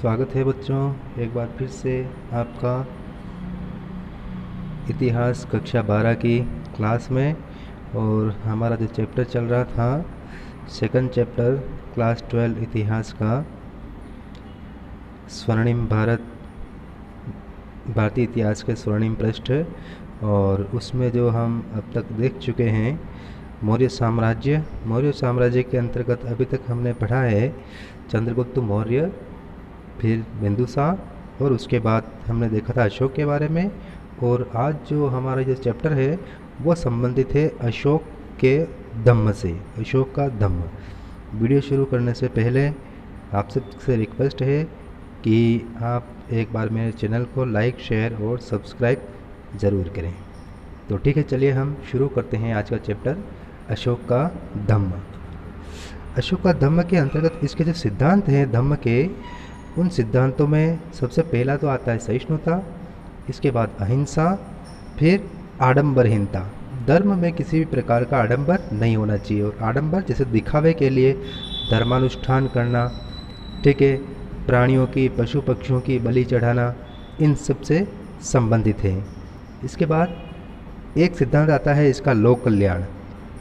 स्वागत है बच्चों, एक बार फिर से आपका इतिहास कक्षा 12 की क्लास में। और हमारा जो चैप्टर चल रहा था, सेकंड चैप्टर क्लास 12 इतिहास का, स्वर्णिम भारतीय इतिहास के स्वर्णिम पृष्ठ। और उसमें जो हम अब तक देख चुके हैं मौर्य साम्राज्य के अंतर्गत अभी तक हमने पढ़ा है चंद्रगुप्त मौर्य, फिर बिंदुसार, और उसके बाद हमने देखा था अशोक के बारे में। और आज जो हमारा जो चैप्टर है वो संबंधित है अशोक के धम्म से, अशोक का धम्म। वीडियो शुरू करने से पहले आप सबसे रिक्वेस्ट है कि आप एक बार मेरे चैनल को लाइक, शेयर और सब्सक्राइब ज़रूर करें। तो ठीक है, चलिए हम शुरू करते हैं आज का चैप्टर अशोक का धम्म। अशोक का धम्म के अंतर्गत इसके जो सिद्धांत हैं धम्म के, उन सिद्धांतों में सबसे पहला तो आता है सहिष्णुता, इसके बाद अहिंसा, फिर आडंबरहीनता। धर्म में किसी भी प्रकार का आडंबर नहीं होना चाहिए, और आडंबर जैसे दिखावे के लिए धर्मानुष्ठान करना, ठीक है, प्राणियों की, पशु पक्षियों की बलि चढ़ाना, इन सब से संबंधित है। इसके बाद एक सिद्धांत आता है इसका लोक कल्याण,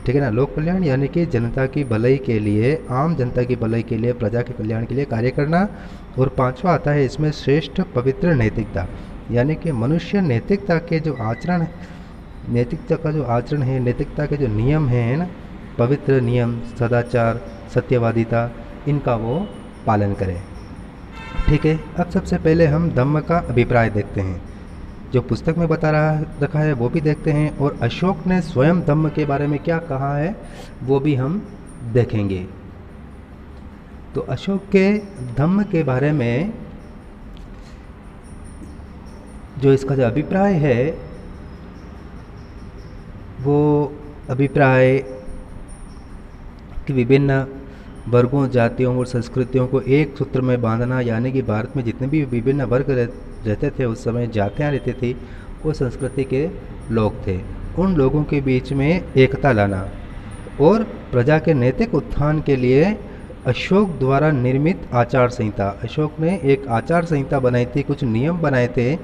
ठीक है ना। लोक कल्याण यानी कि जनता की भलाई के लिए, आम जनता की भलाई के लिए, प्रजा के कल्याण के लिए कार्य करना। और पांचवा आता है इसमें श्रेष्ठ पवित्र नैतिकता, यानी कि मनुष्य नैतिकता के जो आचरण, नैतिकता का जो आचरण है, नैतिकता के जो नियम हैं ना, पवित्र नियम, सदाचार, सत्यवादिता, इनका वो पालन करे। ठीक है, अब सबसे पहले हम धम्म का अभिप्राय देखते हैं, जो पुस्तक में रखा है वो भी देखते हैं, और अशोक ने स्वयं धम्म के बारे में क्या कहा है वो भी हम देखेंगे। तो अशोक के धम्म के बारे में जो इसका जो अभिप्राय है, वो अभिप्राय कि विभिन्न वर्गों, जातियों और संस्कृतियों को एक सूत्र में बांधना, यानी कि भारत में जितने भी विभिन्न वर्ग रहते थे, उस समय जातियाँ रहती थी, वो संस्कृति के लोग थे, उन लोगों के बीच में एकता लाना, और प्रजा के नैतिक उत्थान के लिए अशोक द्वारा निर्मित आचार संहिता, अशोक ने एक आचार संहिता बनाई थी, कुछ नियम बनाए थे,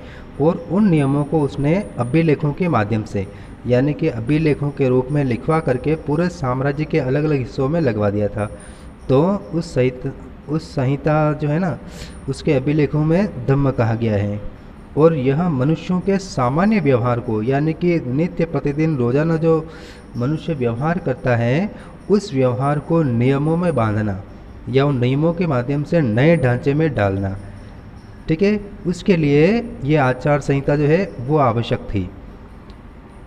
और उन नियमों को उसने अभिलेखों के माध्यम से, यानी कि अभिलेखों के रूप में लिखवा करके पूरे साम्राज्य के अलग अलग हिस्सों में लगवा दिया था। तो उस संहिता जो है ना, उसके अभिलेखों में धम्म कहा गया है। और यह मनुष्यों के सामान्य व्यवहार को, यानी कि नित्य प्रतिदिन रोजाना जो मनुष्य व्यवहार करता है, उस व्यवहार को नियमों में बांधना, या उन नियमों के माध्यम से नए ढांचे में डालना, ठीक है, उसके लिए ये आचार संहिता जो है वो आवश्यक थी।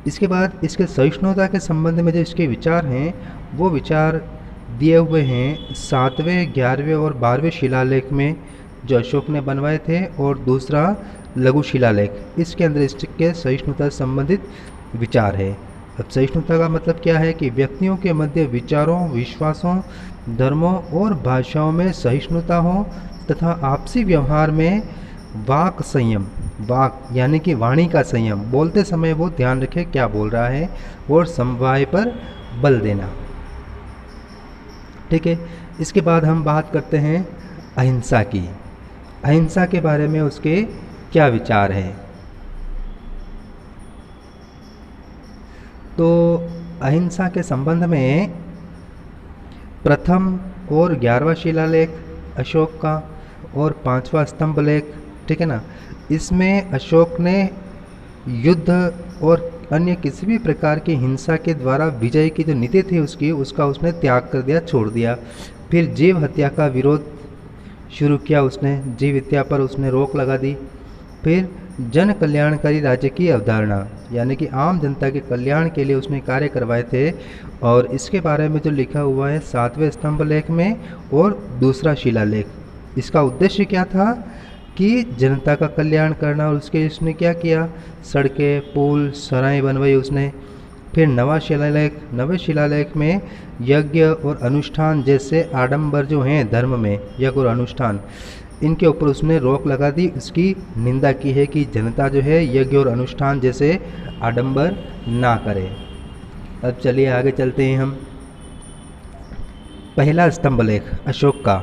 इसके बाद इसके सहिष्णुता के संबंध में जो इसके विचार हैं, वो विचार दिए हुए हैं 7वें, 11वें और 12वें शिलालेख में, जो अशोक ने बनवाए थे, और दूसरा लघु शिलालेख, इसके अंदर इसके सहिष्णुता से संबंधित विचार है। अब सहिष्णुता का मतलब क्या है कि व्यक्तियों के मध्य विचारों, विश्वासों, धर्मों और भाषाओं में सहिष्णुता हो, तथा आपसी व्यवहार में वाक संयम, वाक यानी कि वाणी का संयम, बोलते समय वो ध्यान रखे क्या बोल रहा है, और समवाय पर बल देना। ठीक है, इसके बाद हम बात करते हैं अहिंसा की। अहिंसा के बारे में उसके क्या विचार हैं। तो अहिंसा के संबंध में प्रथम और 11वां शिलालेख अशोक का, और 5वां स्तंभ लेख, ठीक है ना, इसमें अशोक ने युद्ध और अन्य किसी भी प्रकार की हिंसा के द्वारा विजय की जो नीति थी उसका उसने त्याग कर दिया, छोड़ दिया। फिर जीव हत्या का विरोध शुरू किया उसने, जीव हत्या पर उसने रोक लगा दी। फिर जन कल्याणकारी राज्य की अवधारणा, यानी कि आम जनता के कल्याण के लिए उसने कार्य करवाए थे, और इसके बारे में जो लिखा हुआ है 7वें स्तंभ लेख में और दूसरा शिलालेख। इसका उद्देश्य क्या था कि जनता का कल्याण करना, और उसके उसने क्या किया, सड़कें, पुल, सराय बनवाई उसने। फिर नवे शिलालेख में यज्ञ और अनुष्ठान जैसे आडंबर जो हैं धर्म में, यज्ञ और अनुष्ठान, इनके ऊपर उसने रोक लगा दी, उसकी निंदा की है कि जनता जो है यज्ञ और अनुष्ठान जैसे आडंबर ना करे। अब चलिए आगे चलते हैं हम। पहला स्तंभ लेख अशोक का,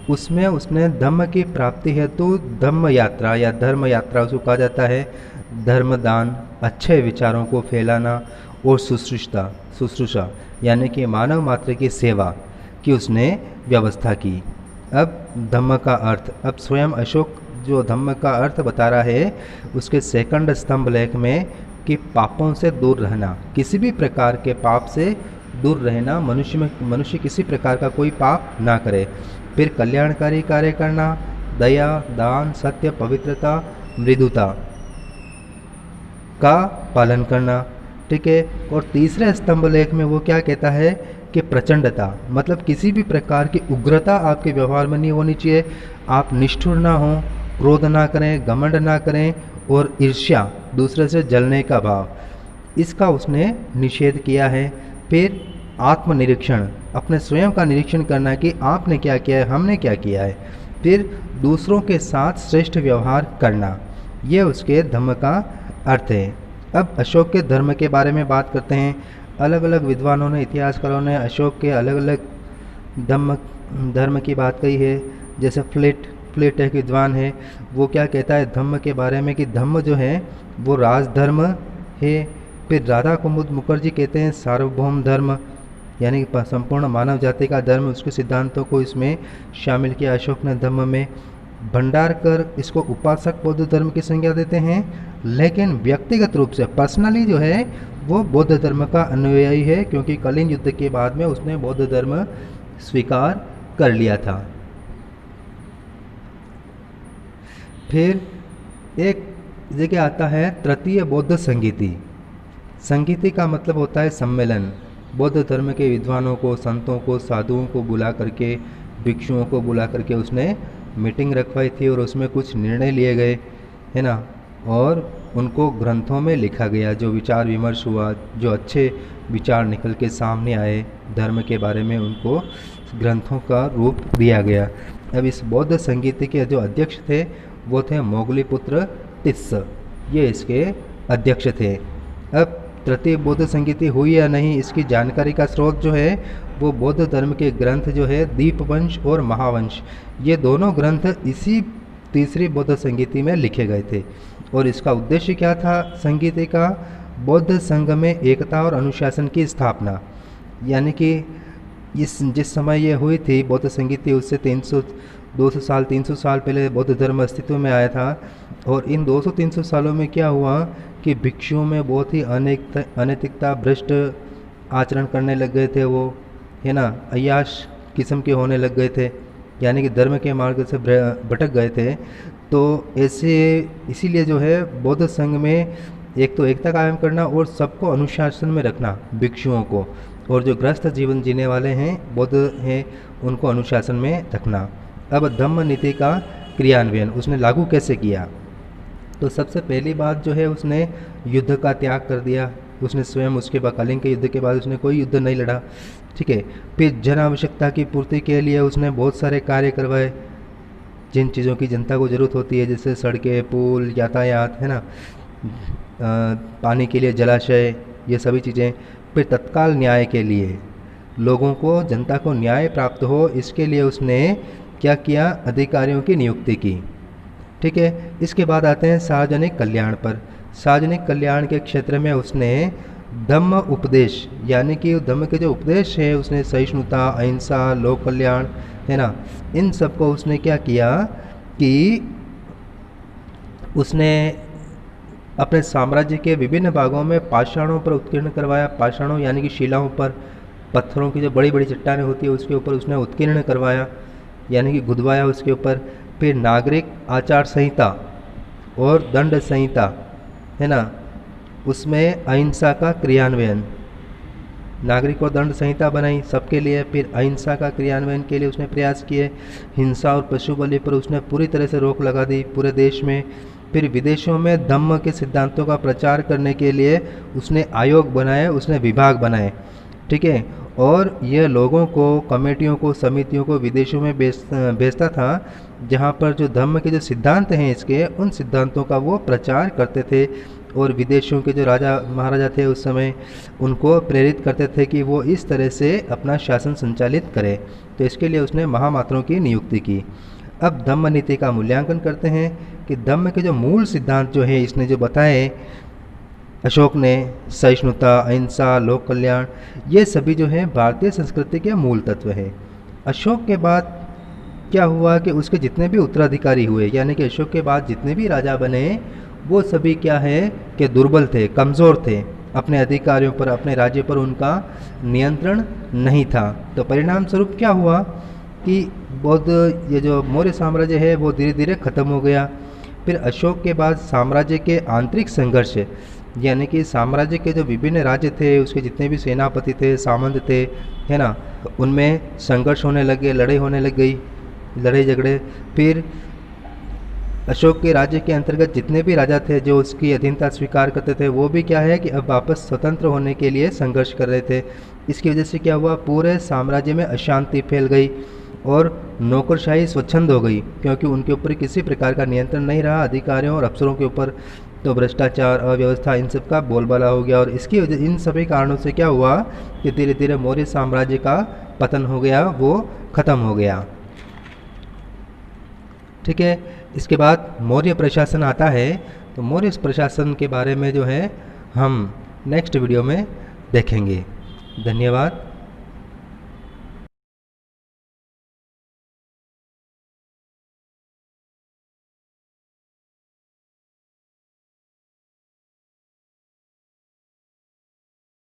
उसमें उसने धम्म की प्राप्ति हेतु धम्म यात्रा या धर्म यात्रा उसको कहा जाता है, धर्मदान, अच्छे विचारों को फैलाना और शुश्रूषा यानी कि मानव मात्र की सेवा की उसने व्यवस्था की। अब धम्म का अर्थ, अब स्वयं अशोक जो धम्म का अर्थ बता रहा है उसके सेकंड स्तंभ लेख में कि पापों से दूर रहना, किसी भी प्रकार के पाप से दूर रहना, मनुष्य किसी प्रकार का कोई पाप ना करे। फिर कल्याणकारी कार्य करना, दया, दान, सत्य, पवित्रता, मृदुता का पालन करना, ठीक है। और तीसरे स्तंभ लेख में वो क्या कहता है कि प्रचंडता, मतलब किसी भी प्रकार की उग्रता आपके व्यवहार में नहीं होनी चाहिए। आप निष्ठुर ना हो, क्रोध ना करें, घमंड ना करें और ईर्ष्या, दूसरे से जलने का भाव, इसका उसने निषेध किया है। फिर आत्मनिरीक्षण, अपने स्वयं का निरीक्षण करना कि आपने क्या किया है, हमने क्या किया है। फिर दूसरों के साथ श्रेष्ठ व्यवहार करना, ये उसके धम्म का अर्थ है। अब अशोक के धर्म के बारे में बात करते हैं। अलग अलग विद्वानों ने, इतिहासकारों ने अशोक के अलग अलग धर्म की बात कही है। जैसे फ्लिट एक विद्वान है, वो क्या कहता है धम्म के बारे में कि धम्म जो है वो राजधर्म है। फिर राधा कुमुद मुखर्जी कहते हैं सार्वभौम धर्म, यानी कि संपूर्ण मानव जाति का धर्म, उसके सिद्धांतों को इसमें शामिल किया अशोक ने धम्म में। भंडारकर इसको उपासक बौद्ध धर्म की संज्ञा देते हैं, लेकिन व्यक्तिगत रूप से पर्सनली जो है वो बौद्ध धर्म का अनुयायी है, क्योंकि कलिंग युद्ध के बाद में उसने बौद्ध धर्म स्वीकार कर लिया था। फिर एक जगह आता है तृतीय बौद्ध संगीति। संगीति का मतलब होता है सम्मेलन। बौद्ध धर्म के विद्वानों को, संतों को, साधुओं को बुला करके, भिक्षुओं को बुला करके उसने मीटिंग रखवाई थी और उसमें कुछ निर्णय लिए गए, है ना, और उनको ग्रंथों में लिखा गया। जो विचार विमर्श हुआ, जो अच्छे विचार निकल के सामने आए धर्म के बारे में, उनको ग्रंथों का रूप दिया गया। अब इस बौद्ध संगीति के जो अध्यक्ष थे वो थे मोगलीपुत्र तिस्स, ये इसके अध्यक्ष थे। अब तृतीय बौद्ध संगीति हुई या नहीं, इसकी जानकारी का स्रोत जो है वो बौद्ध धर्म के ग्रंथ जो है दीपवंश और महावंश, ये दोनों ग्रंथ इसी तीसरी बौद्ध संगीति में लिखे गए थे। और इसका उद्देश्य क्या था संगीति का? बौद्ध संघ में एकता और अनुशासन की स्थापना। यानी कि जिस समय ये हुई थी बौद्ध संगीति, उससे 300 साल पहले बौद्ध धर्म अस्तित्व में आया था। और इन 200-300 सालों में क्या हुआ कि भिक्षुओं में बहुत ही अनैतिकता, भ्रष्ट आचरण करने लग गए थे वो, है ना, अय्याश किस्म के होने लग गए थे, यानी कि धर्म के मार्ग से भटक गए थे। तो ऐसे इसीलिए जो है बौद्ध संघ में एक तो एकता कायम करना और सबको अनुशासन में रखना, भिक्षुओं को, और जो ग्रस्त जीवन जीने वाले हैं बौद्ध हैं उनको अनुशासन में रखना। अब धम्म नीति का क्रियान्वयन उसने लागू कैसे किया? तो सबसे पहली बात जो है उसने युद्ध का त्याग कर दिया। उसने स्वयं उसके बाद कलिंग के युद्ध के बाद उसने कोई युद्ध नहीं लड़ा, ठीक है। फिर जन आवश्यकता की पूर्ति के लिए उसने बहुत सारे कार्य करवाए, जिन चीज़ों की जनता को ज़रूरत होती है, जैसे सड़कें, पुल, यातायात, है ना, पानी के लिए जलाशय, ये सभी चीज़ें। फिर तत्काल न्याय के लिए, लोगों को, जनता को न्याय प्राप्त हो, इसके लिए उसने क्या किया? अधिकारियों की नियुक्ति की, ठीक है। इसके बाद आते हैं सार्वजनिक कल्याण पर। सार्वजनिक कल्याण के क्षेत्र में उसने धम्म उपदेश, यानी कि धम्म के जो उपदेश है उसने सहिष्णुता, अहिंसा, लोक कल्याण, है ना, इन सब को उसने क्या किया कि उसने अपने साम्राज्य के विभिन्न भागों में पाषाणों पर उत्कीर्ण करवाया। पाषाणों यानी कि शिलाओं पर, पत्थरों की जो बड़ी बड़ी चट्टानें होती है उसके ऊपर उसने उत्कीर्ण करवाया, यानी कि गुदवाया उसके ऊपर। फिर नागरिक आचार संहिता और दंड संहिता, है ना, उसमें अहिंसा का क्रियान्वयन, नागरिक और दंड संहिता बनाई सबके लिए। फिर अहिंसा का क्रियान्वयन के लिए उसने प्रयास किए। हिंसा और पशु बलि पर उसने पूरी तरह से रोक लगा दी पूरे देश में। फिर विदेशों में धम्म के सिद्धांतों का प्रचार करने के लिए उसने आयोग बनाए, उसने विभाग बनाए, ठीक है। और यह लोगों को, कमेटियों को, समितियों को विदेशों में भेजता था, जहाँ पर जो धम्म के जो सिद्धांत हैं इसके, उन सिद्धांतों का वो प्रचार करते थे। और विदेशों के जो राजा महाराजा थे उस समय, उनको प्रेरित करते थे कि वो इस तरह से अपना शासन संचालित करें। तो इसके लिए उसने महामात्रों की नियुक्ति की। अब धम्म नीति का मूल्यांकन करते हैं कि धम्म के जो मूल सिद्धांत जो है इसने जो बताए अशोक ने, सहिष्णुता, अहिंसा, लोक कल्याण, ये सभी जो है भारतीय संस्कृति के मूल तत्व हैं। अशोक के बाद क्या हुआ कि उसके जितने भी उत्तराधिकारी हुए, यानी कि अशोक के बाद जितने भी राजा बने, वो सभी क्या है कि दुर्बल थे, कमज़ोर थे, अपने अधिकारियों पर, अपने राज्य पर उनका नियंत्रण नहीं था। तो परिणाम स्वरूप क्या हुआ कि बौद्ध ये जो मौर्य साम्राज्य है वो धीरे धीरे ख़त्म हो गया। फिर अशोक के बाद साम्राज्य के आंतरिक संघर्ष, यानी कि साम्राज्य के जो विभिन्न राज्य थे, उसके जितने भी सेनापति थे, सामंत थे, है ना, उनमें संघर्ष होने लगे, लड़ाई होने लग गई, लड़ाई झगड़े। फिर अशोक के राज्य के अंतर्गत जितने भी राजा थे जो उसकी अधीनता स्वीकार करते थे, वो भी क्या है कि अब वापस स्वतंत्र होने के लिए संघर्ष कर रहे थे। इसकी वजह से क्या हुआ, पूरे साम्राज्य में अशांति फैल गई और नौकरशाही स्वच्छंद हो गई, क्योंकि उनके ऊपर किसी प्रकार का नियंत्रण नहीं रहा, अधिकारियों और अफसरों के ऊपर। तो भ्रष्टाचार, अव्यवस्था, इन सब का बोलबाला हो गया। और इसकी वजह, इन सभी कारणों से क्या हुआ कि धीरे धीरे मौर्य साम्राज्य का पतन हो गया, वो ख़त्म हो गया। ठीक है, इसके बाद मौर्य प्रशासन आता है। तो मौर्य प्रशासन के बारे में जो है हम नेक्स्ट वीडियो में देखेंगे। धन्यवाद।